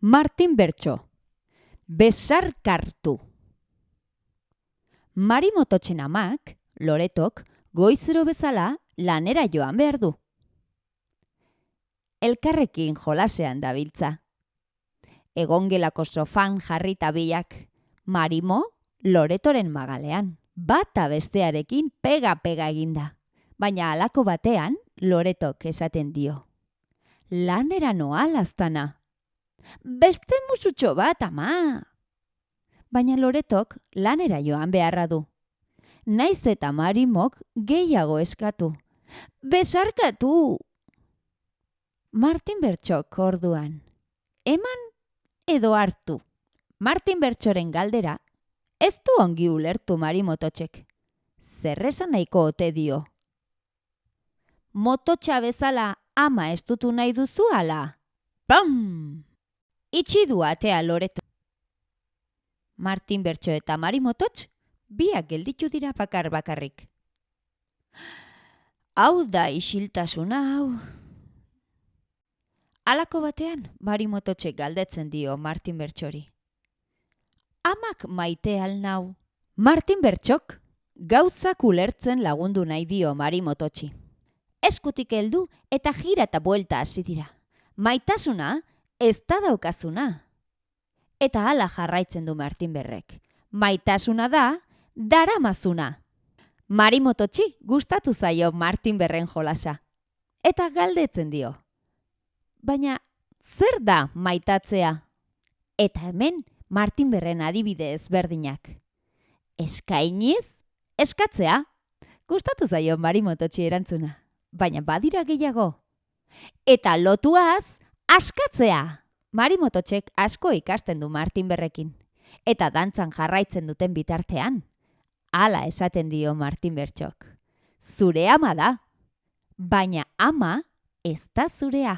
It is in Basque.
Martin Bertso, besarkartu. Marimototxen amak, Loretok, goizero bezala lanera joan behar du. Elkarrekin jolasean dabiltza. Egongelako sofan jarrita biak, Marimo, Loretoren magalean, bata bestearekin pega eginda. Baina halako batean, Loretok esaten dio. Lanera noa laztana. Beste musutxo bat, ama! Baina Loretok lanera joan beharra du. Naiz eta Marimok gehiago eskatu. Besarkatu! Martin Bertsok orduan. Eman edo hartu. Martin Bertsoren galdera ez du ongi ulertu Marimototxek. Zer esan nahiko ote dio? Mototxa bezala ama estutu nahi duzu ala? Pam! Itxi du atea Loreto. Martin Bertso eta Marimototx biak gelditu dira bakarrik. Hau da isiltasuna hau. Halako batean Marimototxek galdetzen dio Martin Bertsori. Amak maite al nau? Martin Bertsok gauzak ulertzen lagundu nahi dio Marimototxi. Eskutik heldu eta jira eta buelta hasi dira. Maitasuna ez da daukazuna. Eta hala jarraitzen du Martin Berrek. Maitasuna da daramazuna. Marimototxi gustatu zaio Martin Berren jolasa. Eta galdetzen dio. Baina zer da maitatzea? Eta hemen Martin Berren adibide ezberdinak. Eskainiz? Eskatzea? Gustatu zaio Marimototxi erantzuna. Baina badira gehiago. Eta lotuaz, askatzea! Marimototxek asko ikasten du Martin Berrekin. Eta dantzan jarraitzen duten bitartean. Hala esaten dio Martin Bertsok. Zure ama da. Baina ama ez da zurea.